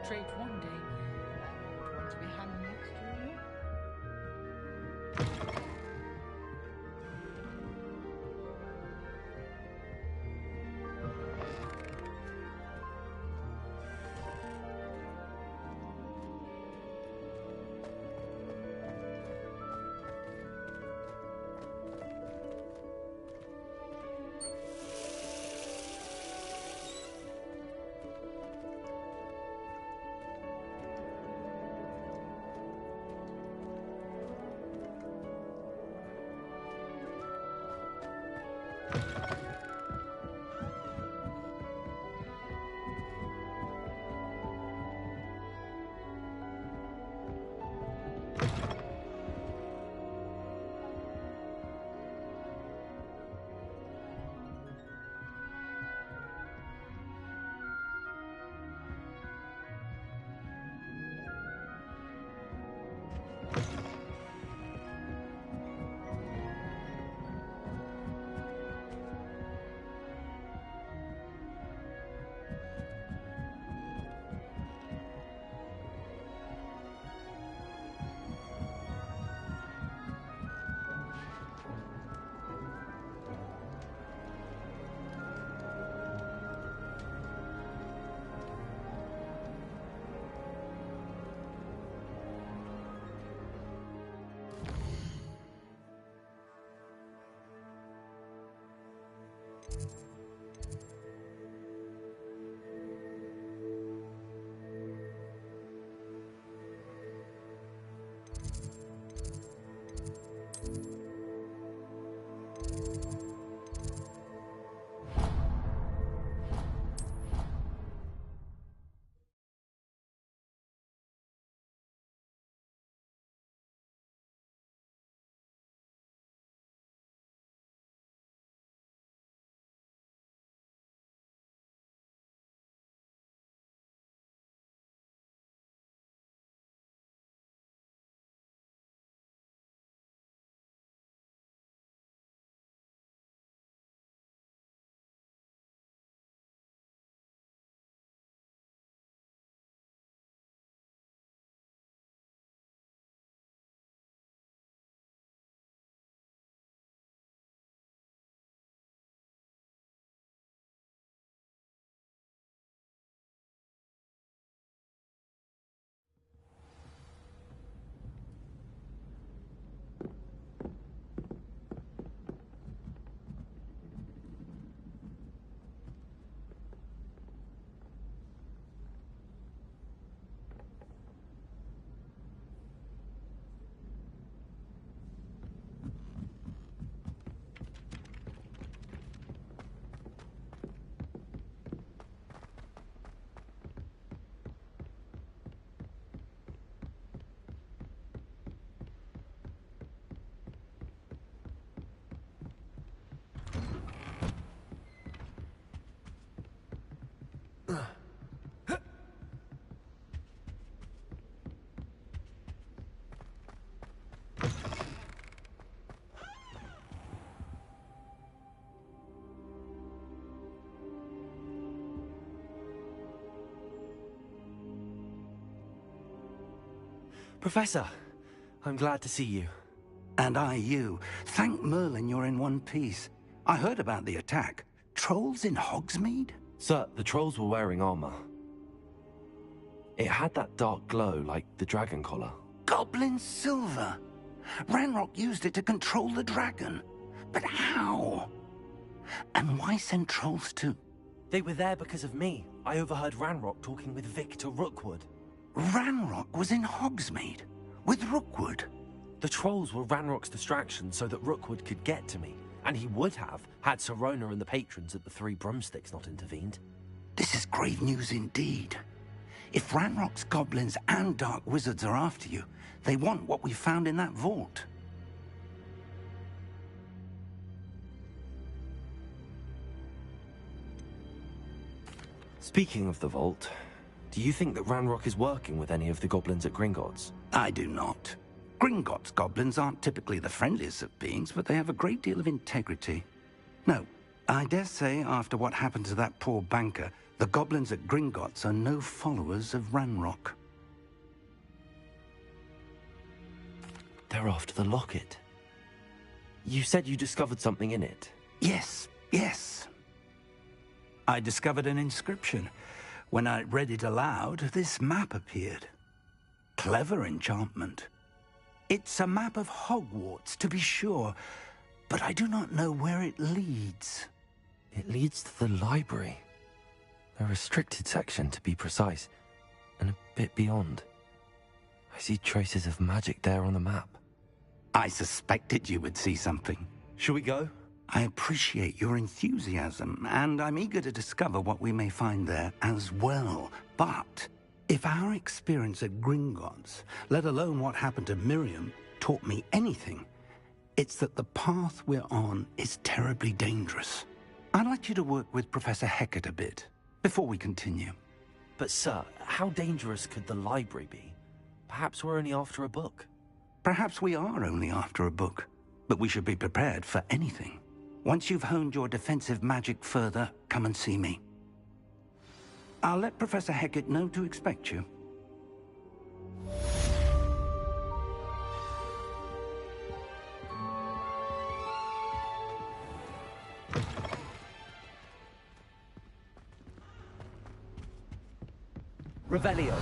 portrait one day. I would want to be hanging next to you. Professor, I'm glad to see you. And I you. Thank Merlin you're in one piece. I heard about the attack. Trolls in Hogsmeade? Sir, the trolls were wearing armor. It had that dark glow like the dragon collar. Goblin silver! Ranrock used it to control the dragon. But how? And why send trolls too? They were there because of me. I overheard Ranrock talking with Victor Rookwood. Ranrock was in Hogsmeade? With Rookwood? The trolls were Ranrock's distraction so that Rookwood could get to me. And he would have, had Sirona and the patrons at the Three Broomsticks not intervened. This is grave news indeed. If Ranrock's goblins and dark wizards are after you, they want what we found in that vault. Speaking of the vault, do you think that Ranrock is working with any of the goblins at Gringotts? I do not. Gringotts goblins aren't typically the friendliest of beings, but they have a great deal of integrity. No, I dare say after what happened to that poor banker, The goblins at Gringotts are no followers of Ranrock. They're after the locket. You said you discovered something in it. Yes, yes. I discovered an inscription. When I read it aloud, this map appeared. Clever enchantment. It's a map of Hogwarts, to be sure, but I do not know where it leads. It leads to the library. A restricted section, to be precise, and a bit beyond. I see traces of magic there on the map. I suspected you would see something. Shall we go? I appreciate your enthusiasm, and I'm eager to discover what we may find there as well. But if our experience at Gringotts, let alone what happened to Miriam, taught me anything, it's that the path we're on is terribly dangerous. I'd like you to work with Professor Hecat a bit before we continue. But sir, how dangerous could the library be? Perhaps we're only after a book. Perhaps we are only after a book, but we should be prepared for anything. Once you've honed your defensive magic further, come and see me. I'll let Professor Hecat know to expect you. Revelio.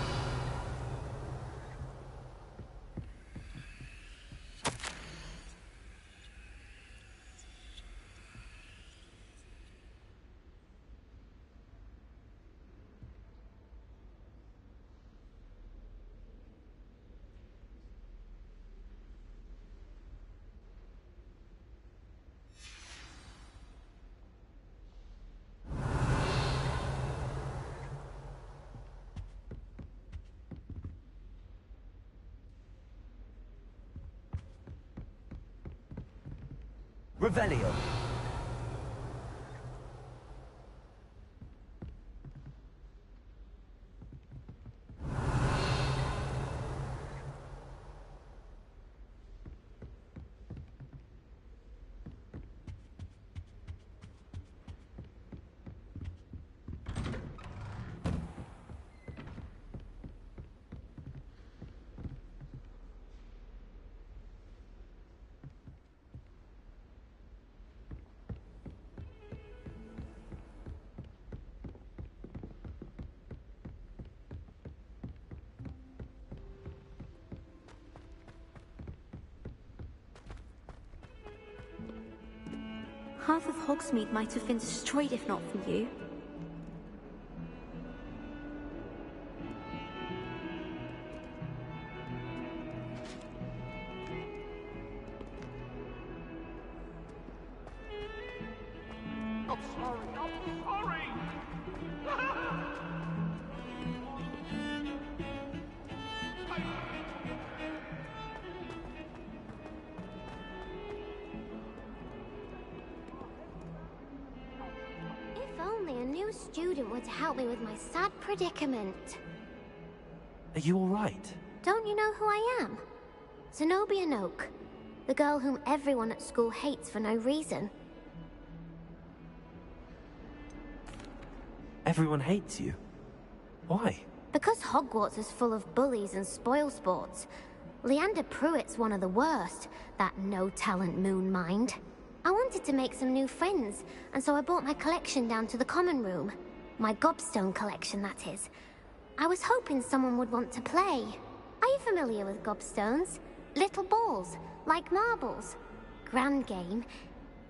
Revelio. Half of Hogsmeade might have been destroyed if not for you. I'm sorry. If only a new student were to help me with my sad predicament. Are you all right? Don't you know who I am? Zenobia Noak, the girl whom everyone at school hates for no reason. Everyone hates you. Why? Because Hogwarts is full of bullies and spoilsports. Leander Pruitt's one of the worst, that no-talent moon mind. I wanted to make some new friends, and so I brought my collection down to the common room. My gobstone collection, that is. I was hoping someone would want to play. Are you familiar with gobstones? Little balls, like marbles. Grand game.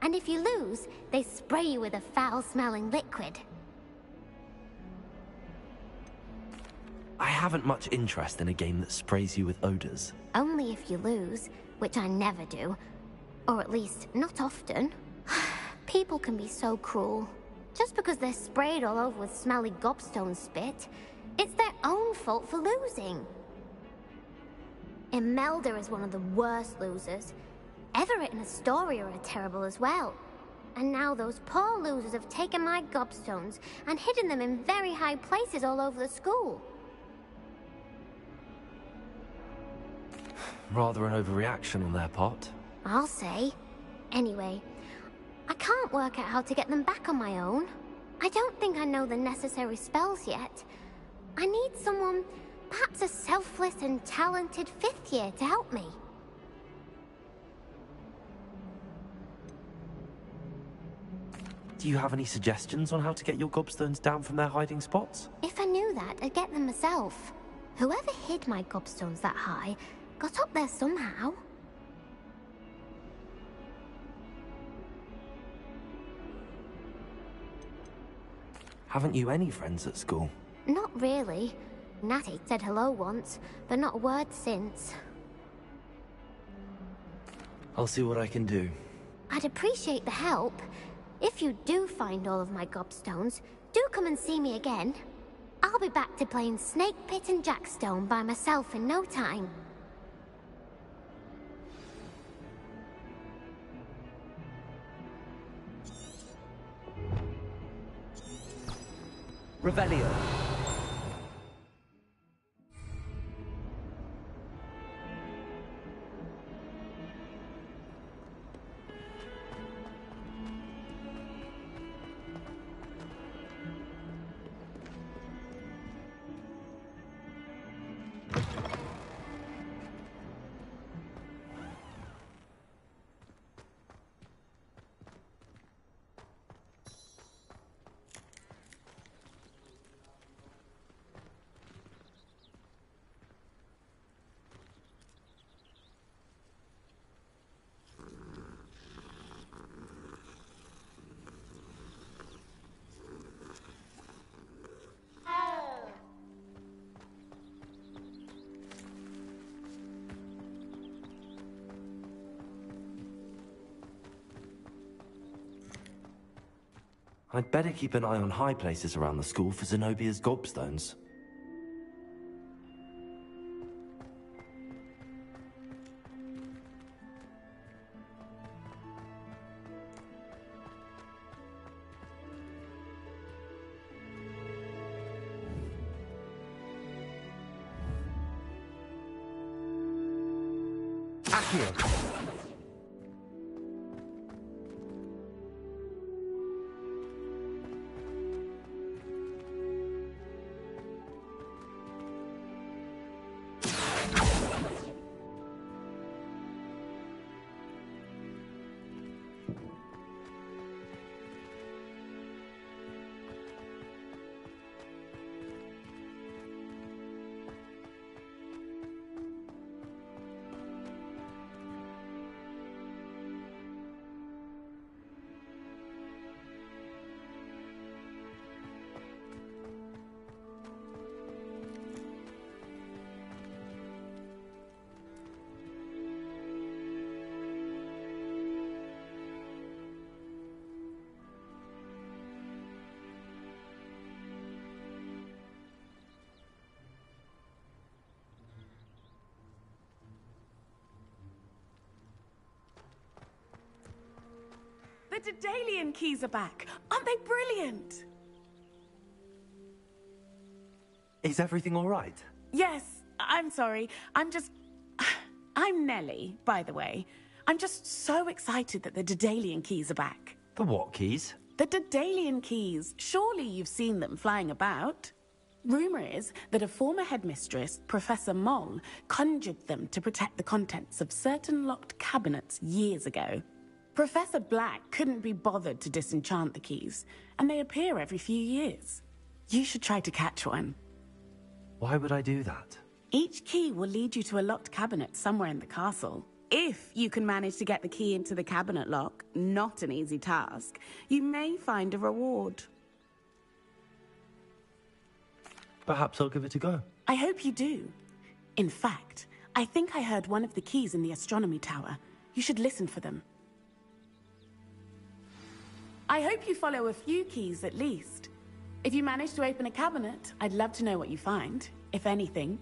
And if you lose, they spray you with a foul-smelling liquid. I haven't much interest in a game that sprays you with odors. Only if you lose, which I never do. Or at least, not often. People can be so cruel. Just because they're sprayed all over with smelly gobstone spit, it's their own fault for losing. Imelda is one of the worst losers. Everett and Astoria are terrible as well. And now those poor losers have taken my gobstones and hidden them in very high places all over the school. Rather an overreaction on their part. I'll say. Anyway, I can't work out how to get them back on my own. I don't think I know the necessary spells yet. I need someone, perhaps a selfless and talented 5th year to help me. Do you have any suggestions on how to get your gobstones down from their hiding spots? If I knew that, I'd get them myself. Whoever hid my gobstones that high got up there somehow. Haven't you any friends at school? Not really. Natty said hello once, but not a word since. I'll see what I can do. I'd appreciate the help. If you do find all of my gobstones, do come and see me again. I'll be back to playing Snake Pit and Jackstone by myself in no time. Revelio. I'd better keep an eye on high places around the school for Zenobia's gobstones. Accio! The Daedalian keys are back. Aren't they brilliant? Is everything all right? Yes, I'm sorry. I'm Nellie, by the way. I'm just so excited that the Daedalian keys are back. The what keys? The Daedalian keys. Surely you've seen them flying about. Rumor is that a former headmistress, Professor Moll, conjured them to protect the contents of certain locked cabinets years ago. Professor Black couldn't be bothered to disenchant the keys, and they appear every few years. You should try to catch one. Why would I do that? Each key will lead you to a locked cabinet somewhere in the castle. If you can manage to get the key into the cabinet lock, not an easy task, you may find a reward. Perhaps I'll give it a go. I hope you do. In fact, I think I heard one of the keys in the astronomy tower. You should listen for them. I hope you follow a few keys at least. If you manage to open a cabinet, I'd love to know what you find, if anything.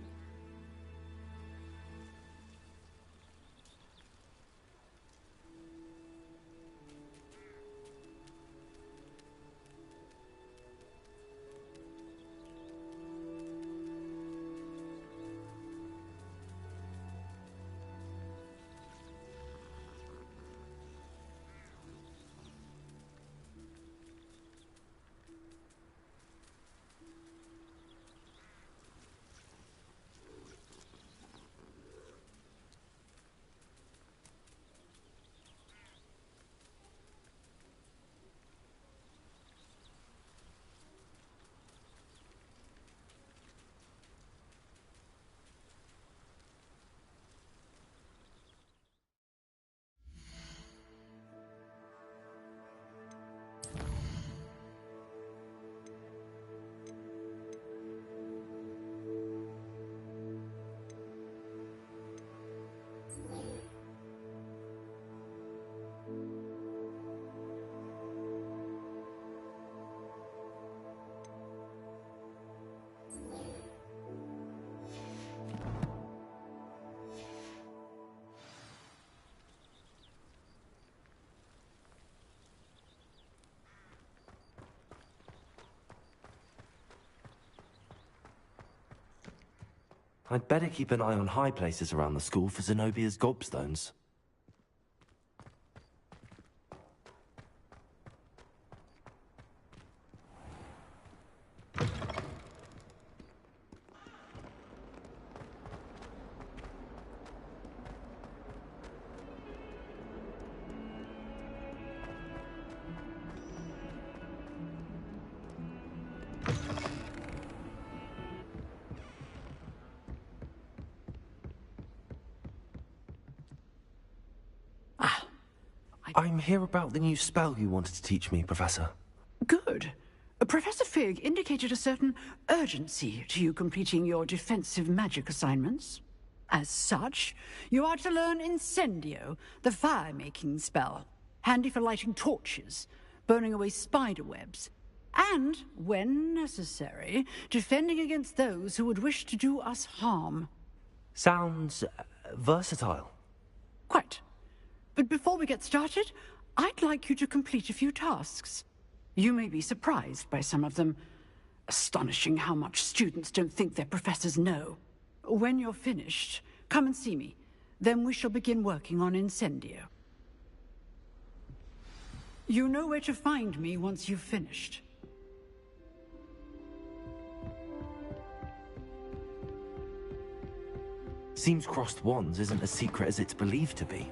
I'd better keep an eye on high places around the school for Zenobia's gobstones. I'm here about the new spell you wanted to teach me, Professor. Good. Professor Fig indicated a certain urgency to you completing your defensive magic assignments. As such, you are to learn Incendio, the fire-making spell, handy for lighting torches, burning away spider webs, and, when necessary, defending against those who would wish to do us harm. Sounds versatile. Quite. But before we get started, I'd like you to complete a few tasks. You may be surprised by some of them. Astonishing how much students don't think their professors know. When you're finished, come and see me. Then we shall begin working on Incendio. You know where to find me once you've finished. Seems crossed wands isn't as secret as it's believed to be.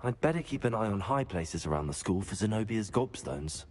I'd better keep an eye on high places around the school for Zenobia's gobstones.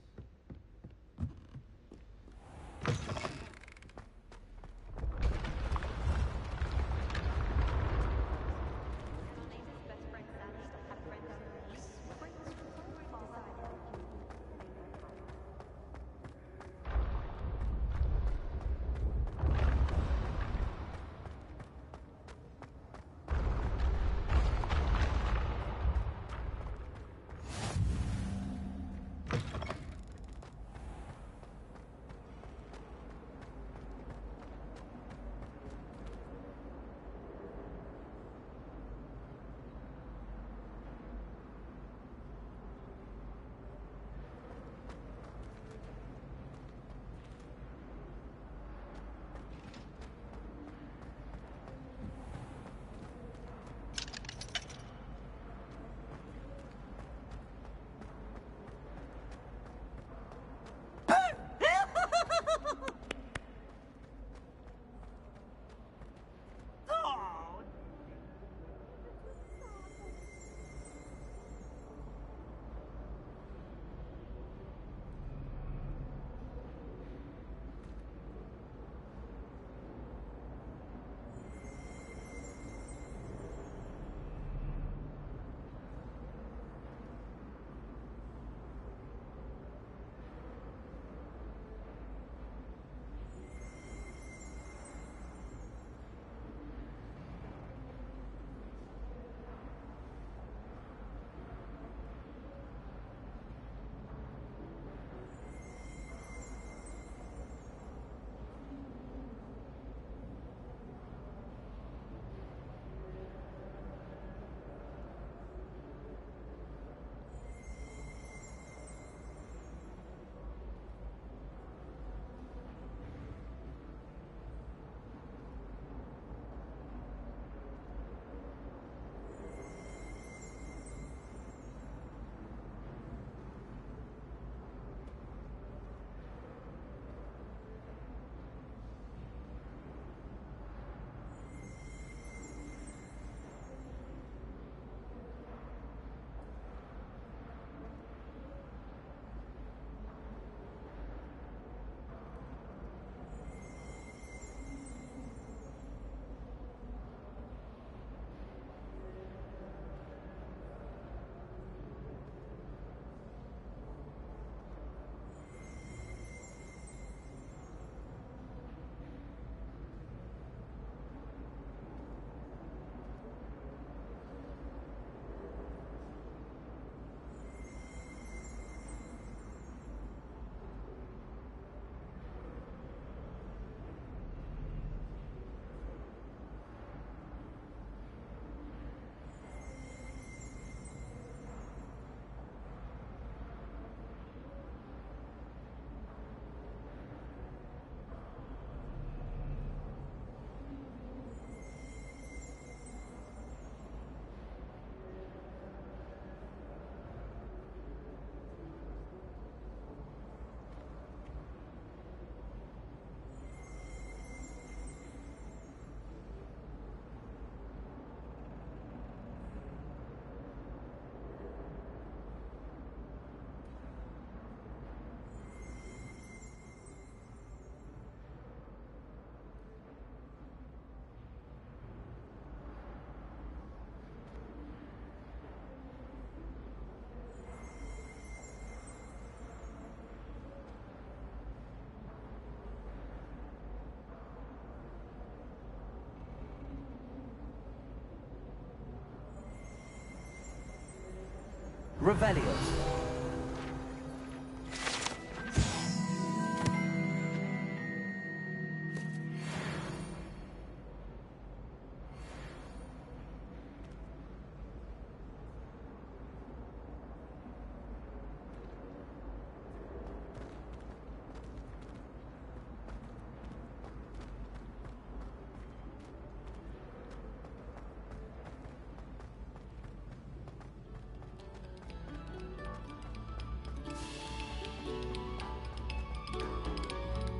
Revelio.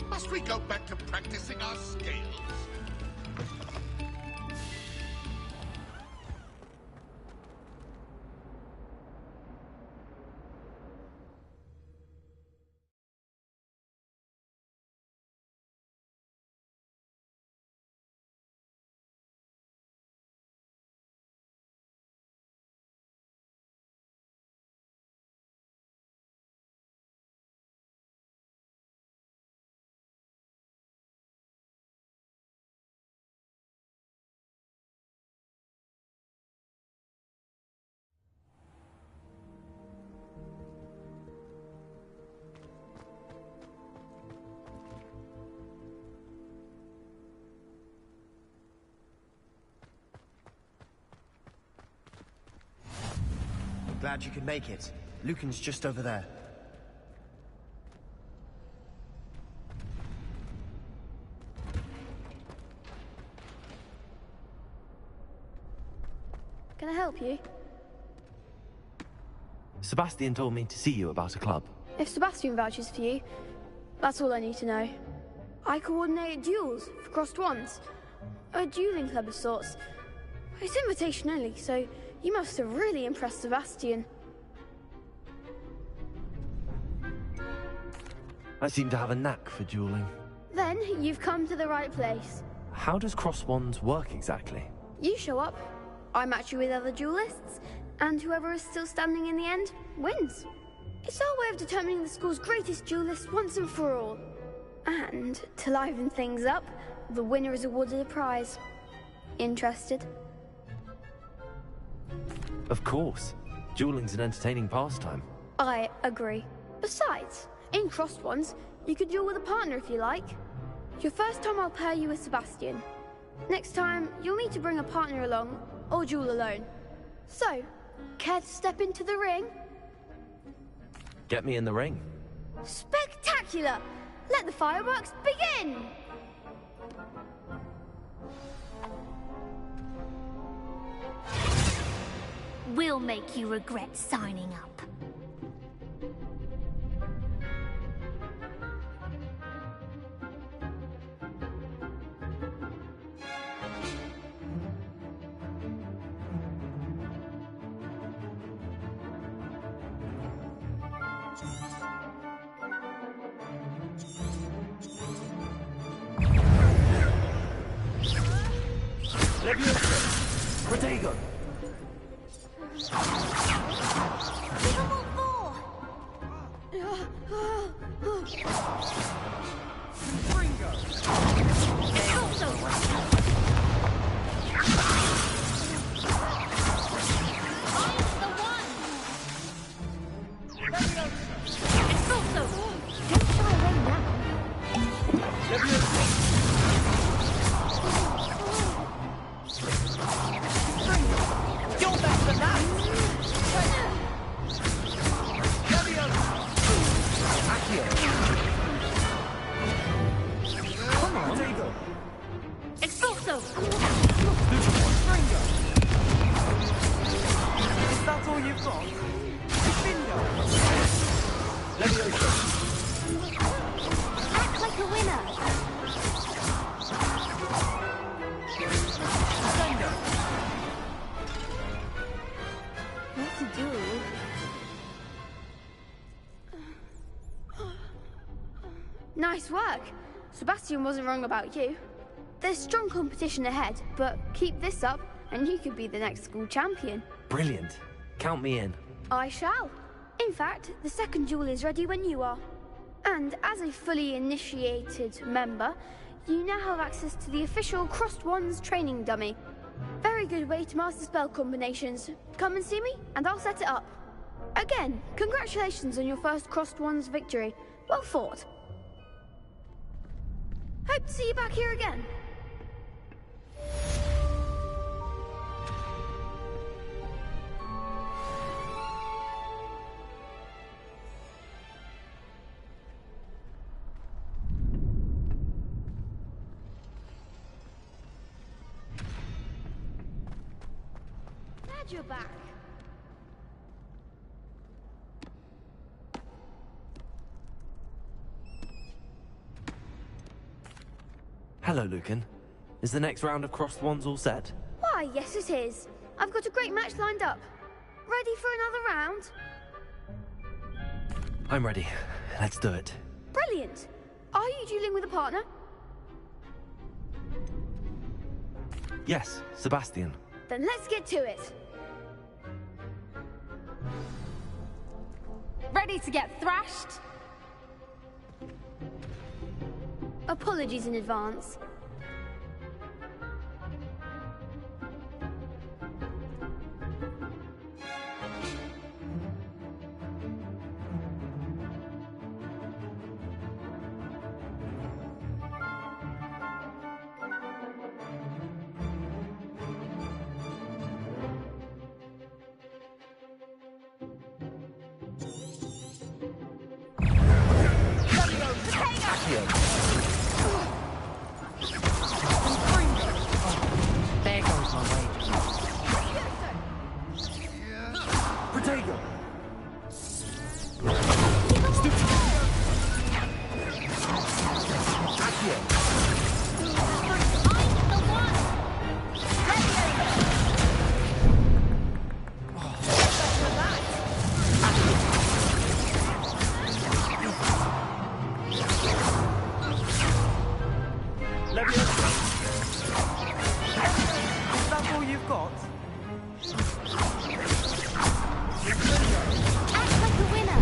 Must we go back to practicing our scales? Glad you could make it. Lucan's just over there. Can I help you? Sebastian told me to see you about a club. If Sebastian vouches for you, that's all I need to know. I coordinate duels for crossed wands. A dueling club of sorts. It's invitation only, so you must have really impressed Sebastian. I seem to have a knack for dueling. Then you've come to the right place. How does cross wands work exactly? You show up, I match you with other duelists, and whoever is still standing in the end wins. It's our way of determining the school's greatest duelist once and for all. And to liven things up, the winner is awarded a prize. Interested? Of course. Dueling's an entertaining pastime. I agree. Besides, in crossed ones, you could duel with a partner if you like. Your first time I'll pair you with Sebastian. Next time, you'll need to bring a partner along, or duel alone. So, care to step into the ring? Get me in the ring. Spectacular! Let the fireworks begin! We'll make you regret signing up. Protego! Nice work. Sebastian wasn't wrong about you. There's strong competition ahead, but keep this up and you could be the next school champion. Brilliant. Count me in. I shall. In fact, the second duel is ready when you are. And as a fully initiated member, you now have access to the official Crossed Wands training dummy. Very good way to master spell combinations. Come and see me, and I'll set it up. Again, congratulations on your first Crossed Ones victory. Well fought. Hope to see you back here again. Glad you're back. Hello, Lucan. Is the next round of Crossed Wands all set? Why, yes it is. I've got a great match lined up. Ready for another round? I'm ready. Let's do it. Brilliant. Are you dueling with a partner? Yes, Sebastian. Then let's get to it. Ready to get thrashed? Apologies in advance. There goes my way. Protego! Is that all you've got? Act like a winner.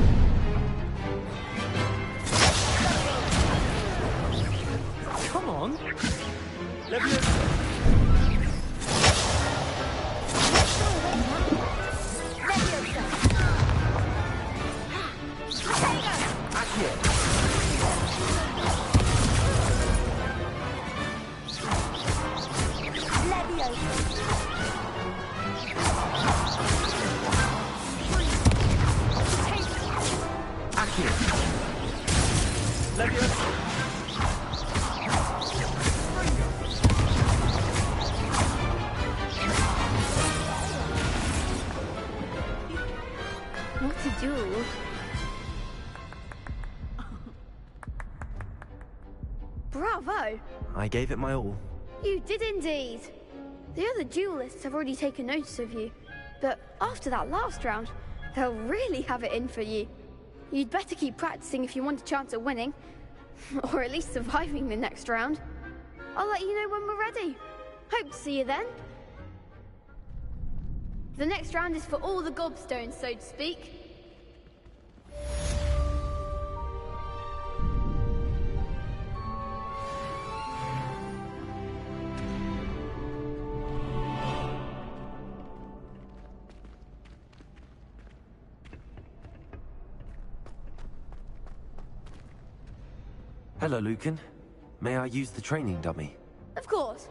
Come on. What to do? Bravo! I gave it my all. You did indeed. The other duelists have already taken notice of you, but after that last round, they'll really have it in for you. You'd better keep practicing if you want a chance at winning, or at least surviving the next round. I'll let you know when we're ready. Hope to see you then. The next round is for all the gobstones, so to speak. Hello, Lucan. May I use the training dummy? Of course.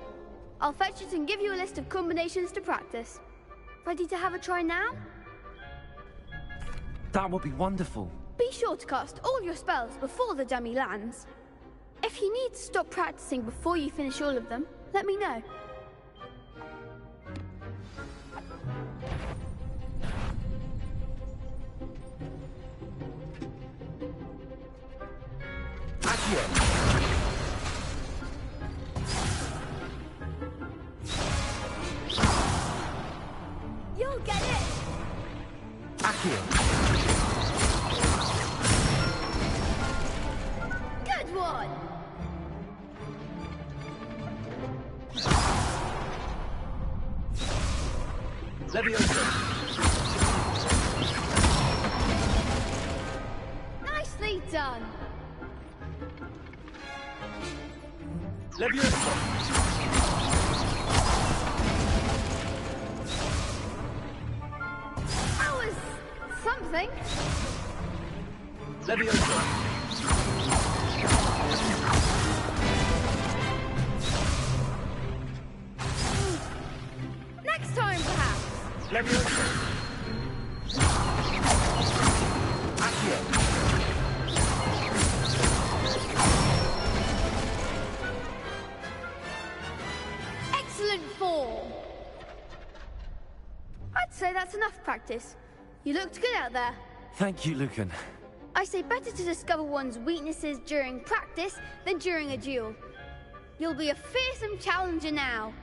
I'll fetch it and give you a list of combinations to practice. Ready to have a try now? That would be wonderful. Be sure to cast all your spells before the dummy lands. If you need to stop practicing before you finish all of them, let me know. You'll get it! Accio! Good one! Leviosa! Nicely done! Leviosa! That was something. something. Leviosa! Next time, perhaps. Leviosa! Accio! Excellent form. I'd say that's enough practice. You looked good out there. Thank you, Lucan. I say better to discover one's weaknesses during practice than during a duel. You'll be a fearsome challenger now.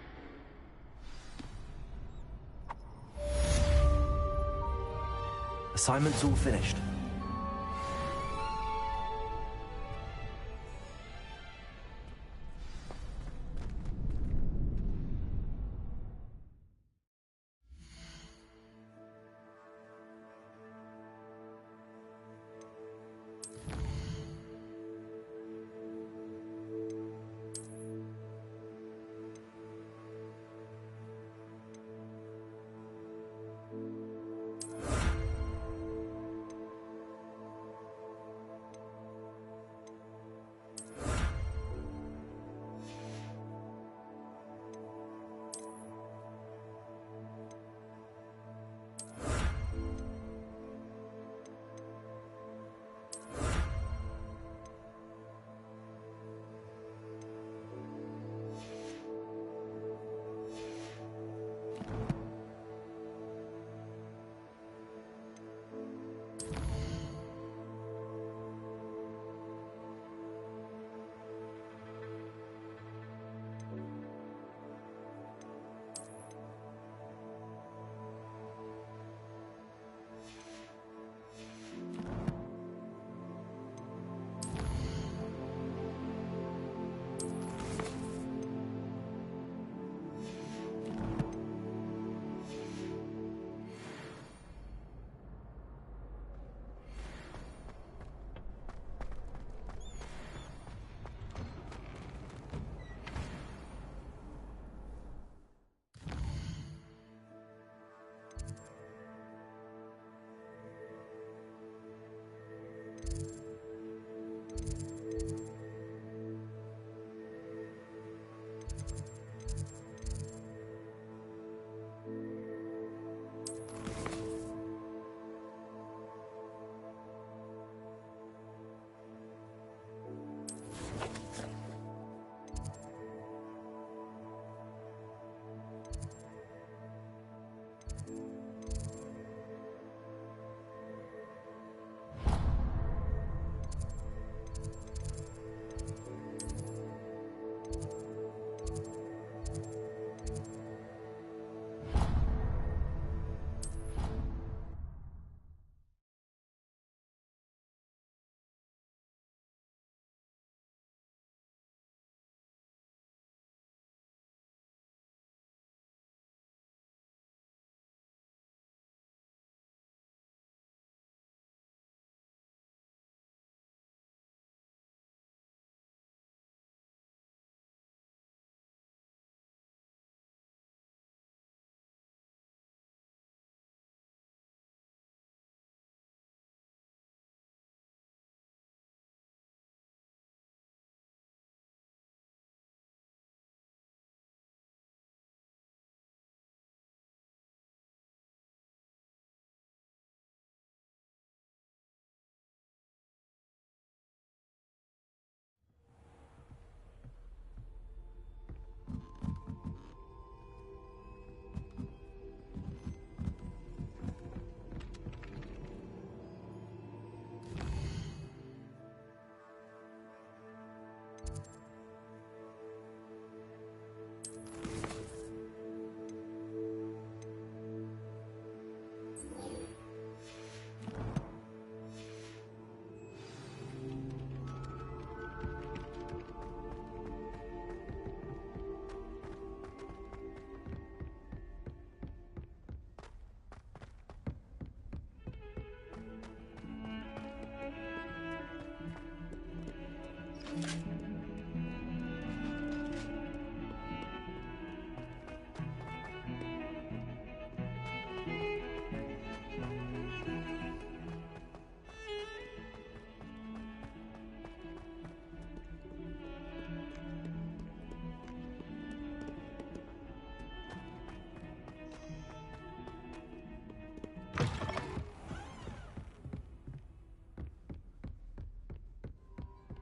Assignment's all finished.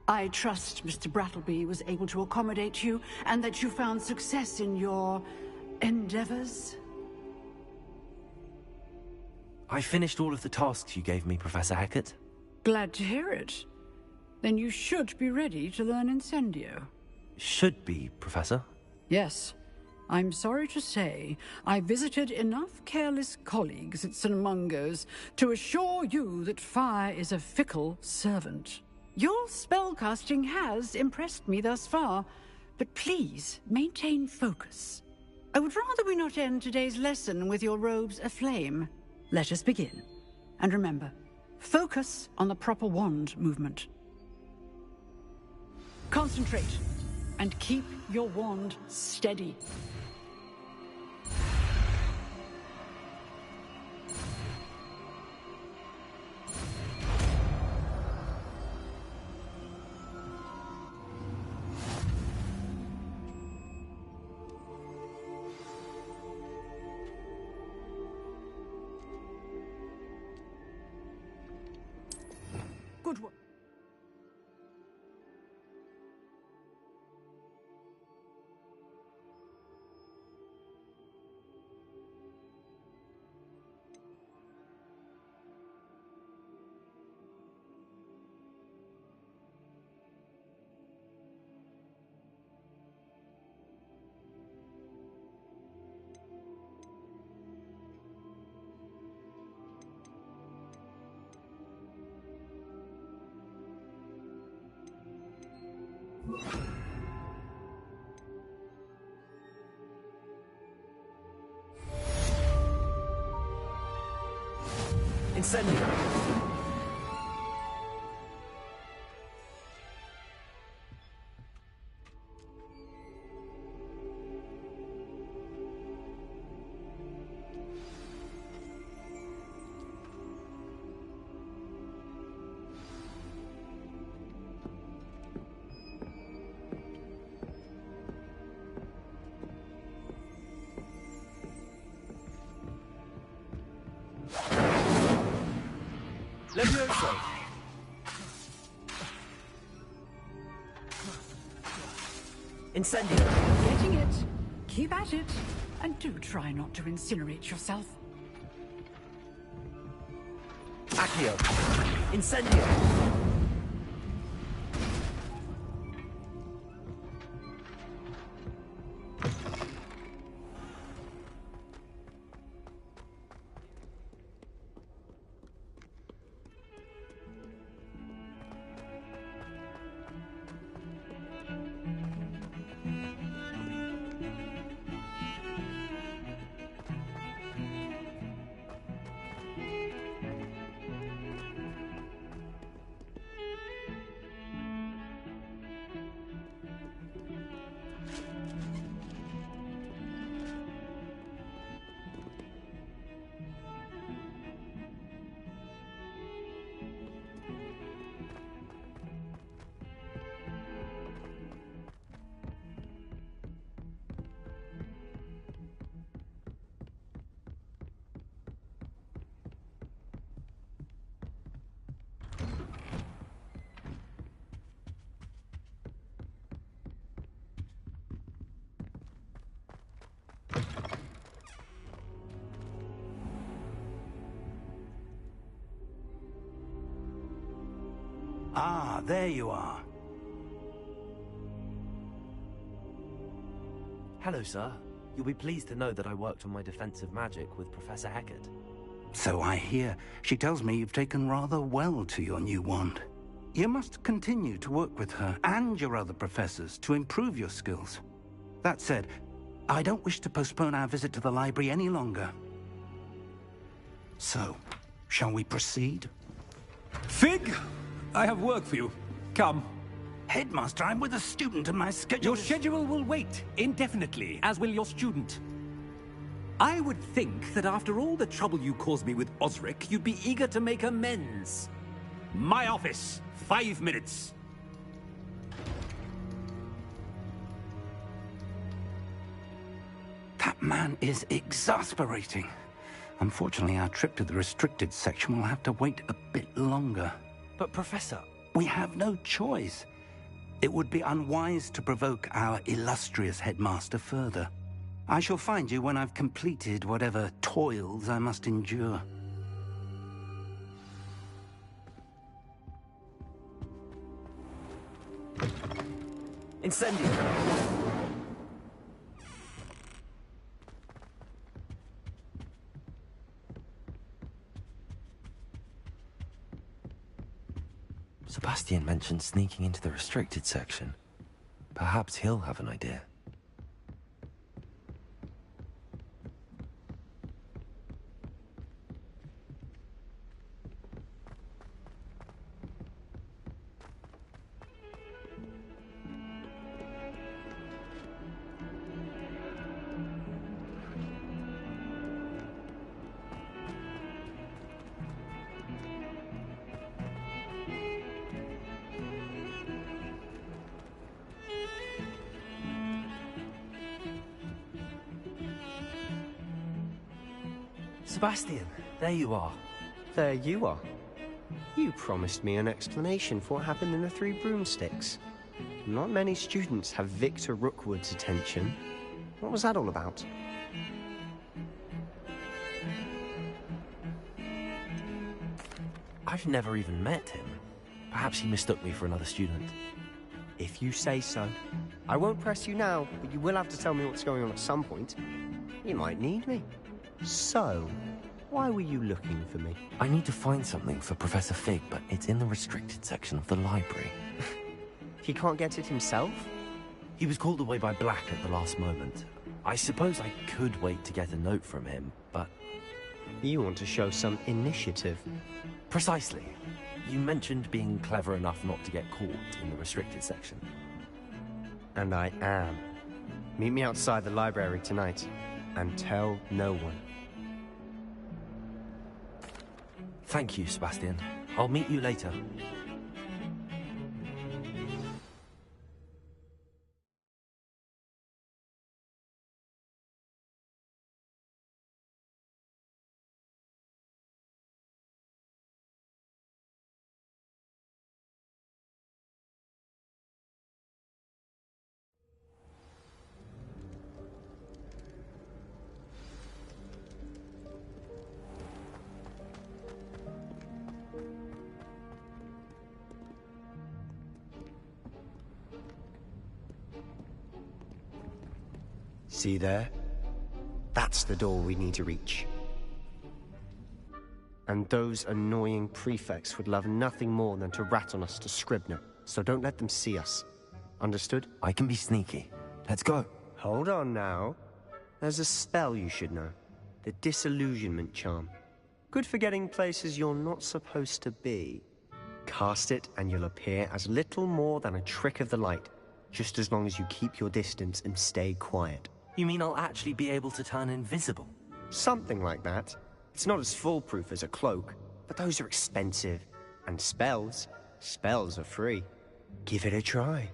I trust Mr. Brattleby was able to accommodate you, and that you found success in your endeavors? I finished all of the tasks you gave me, Professor Hackett. Glad to hear it. Then you should be ready to learn Incendio. Should be, Professor. Yes. I'm sorry to say, I visited enough careless colleagues at St. Mungo's to assure you that fire is a fickle servant. Your spellcasting has impressed me thus far, but please maintain focus. I would rather we not end today's lesson with your robes aflame. Let us begin. And remember, focus on the proper wand movement. Concentrate, and keep your wand steady. Good work. Incendio! Levioso! Incendio! Getting it. Keep at it. And do try not to incinerate yourself. Accio! Incendio! Ah, there you are. Hello, sir. You'll be pleased to know that I worked on my defensive magic with Professor Hackett. So I hear. She tells me you've taken rather well to your new wand. You must continue to work with her and your other professors to improve your skills. That said, I don't wish to postpone our visit to the library any longer. So, shall we proceed? Fig! I have work for you. Come. Headmaster, I'm with a student and my schedule Your schedule will wait indefinitely, as will your student. I would think that after all the trouble you caused me with Osric, you'd be eager to make amends. My office, 5 minutes. That man is exasperating. Unfortunately, our trip to the restricted section will have to wait a bit longer. But, Professor... We have no choice. It would be unwise to provoke our illustrious headmaster further. I shall find you when I've completed whatever toils I must endure. Incendio! Sebastian mentioned sneaking into the restricted section. Perhaps he'll have an idea. Sebastian, there you are. There you are. You promised me an explanation for what happened in the Three Broomsticks. Not many students have Victor Rookwood's attention. What was that all about? I've never even met him. Perhaps he mistook me for another student. If you say so. I won't press you now, but you will have to tell me what's going on at some point. You might need me. So, why were you looking for me? I need to find something for Professor Fig, but it's in the restricted section of the library. He can't get it himself? He was called away by Black at the last moment. I suppose I could wait to get a note from him, but... You want to show some initiative. Precisely. You mentioned being clever enough not to get caught in the restricted section. And I am. Meet me outside the library tonight, and tell no one. Thank you, Sebastian. I'll meet you later. See there? That's the door we need to reach. And those annoying prefects would love nothing more than to rat on us to Scribner, so don't let them see us. Understood? I can be sneaky. Let's go. Hold on now. There's a spell you should know. The Disillusionment Charm. Good for getting places you're not supposed to be. Cast it and you'll appear as little more than a trick of the light, just as long as you keep your distance and stay quiet. You mean I'll actually be able to turn invisible? Something like that. It's not as foolproof as a cloak, but those are expensive. And spells are free. Give it a try.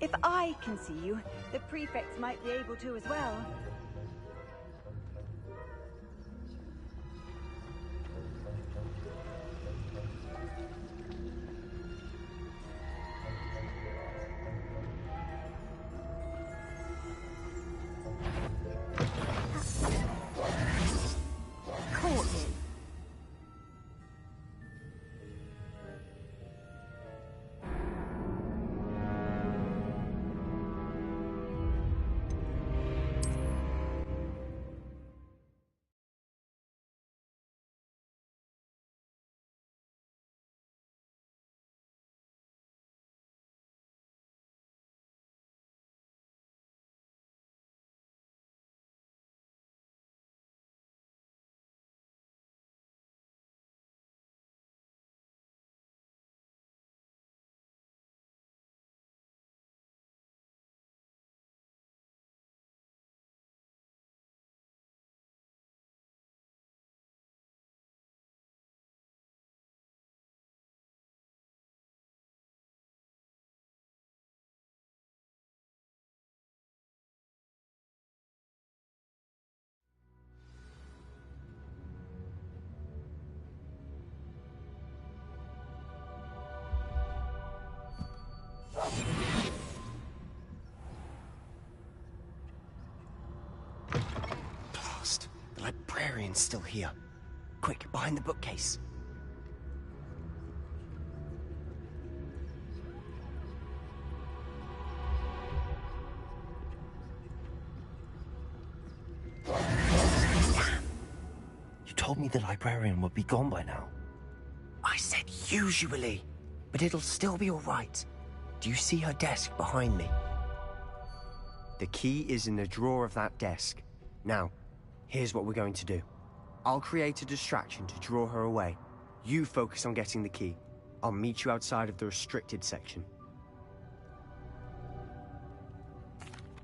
If I can see you, the prefects might be able to as well. Caught you. Blast. The librarian's still here. Quick, behind the bookcase. Damn. You told me the librarian would be gone by now. I said usually, but it'll still be all right. Do you see her desk behind me? The key is in the drawer of that desk. Now, here's what we're going to do. I'll create a distraction to draw her away. You focus on getting the key. I'll meet you outside of the restricted section.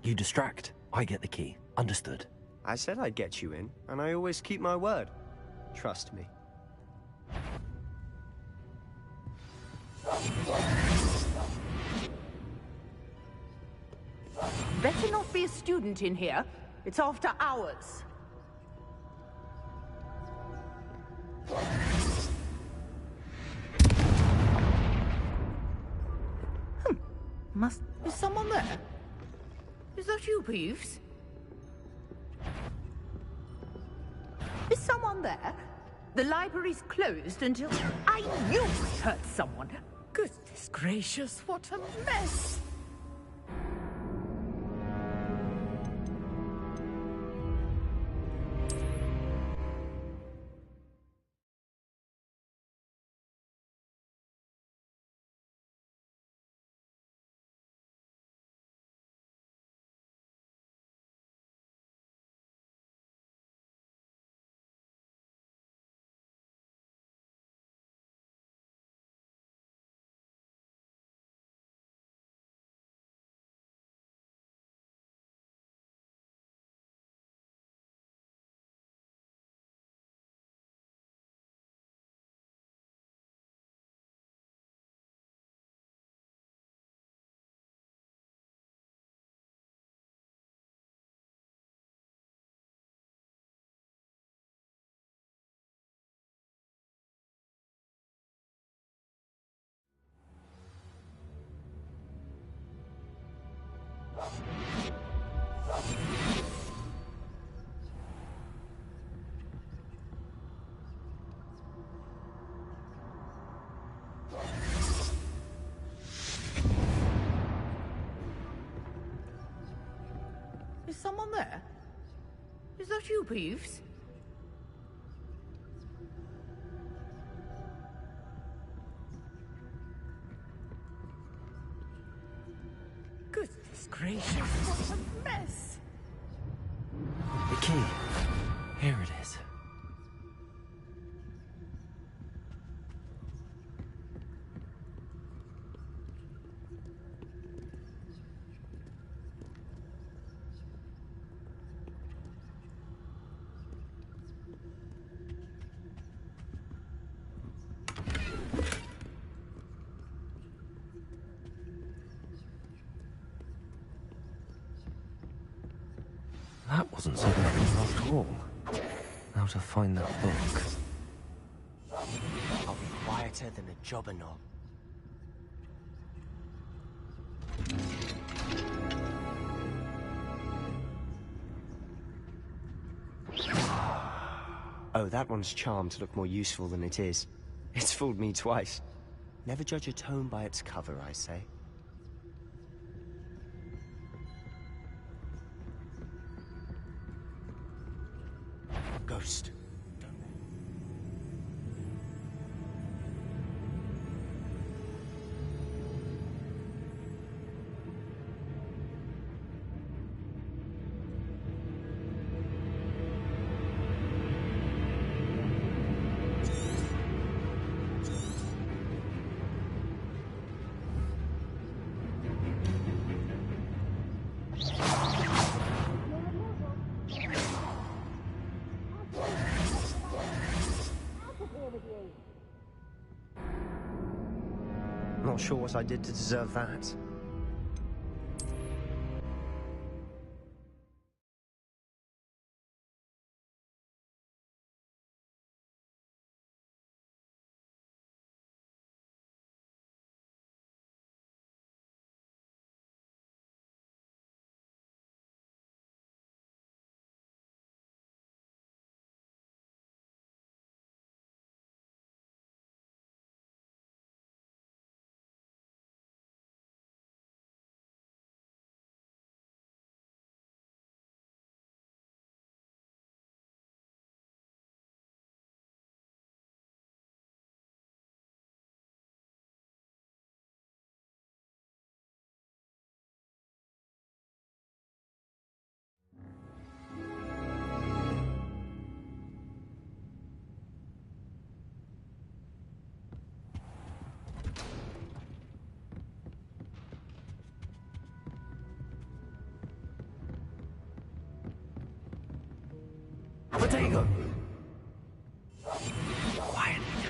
You distract, I get the key. Understood. I said I'd get you in, and I always keep my word. Trust me. Better not be a student in here. It's after hours. Must be someone there. Is that you, Peeves? Is someone there? The library's closed until... I knew I heard someone. Goodness gracious, what a mess! Is someone there? Is that you, Peeves? Goodness gracious, what a mess! The key. Here it is. That wasn't so difficult after all. How to find that book. I'll be quieter than a jobberknoll. Oh, that one's charmed to look more useful than it is. It's fooled me twice. Never judge a tome by its cover, I say. Ghost. Not sure what I did to deserve that. Potato! Quietly now.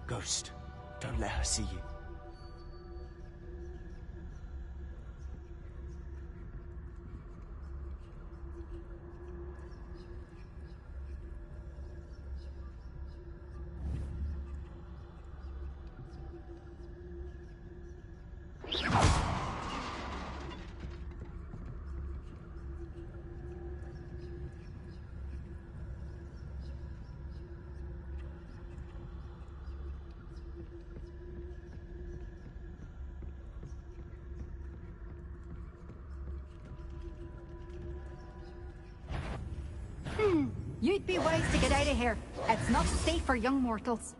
Ghost, don't let her see you. You'd be wise to get out of here. It's not safe for young mortals.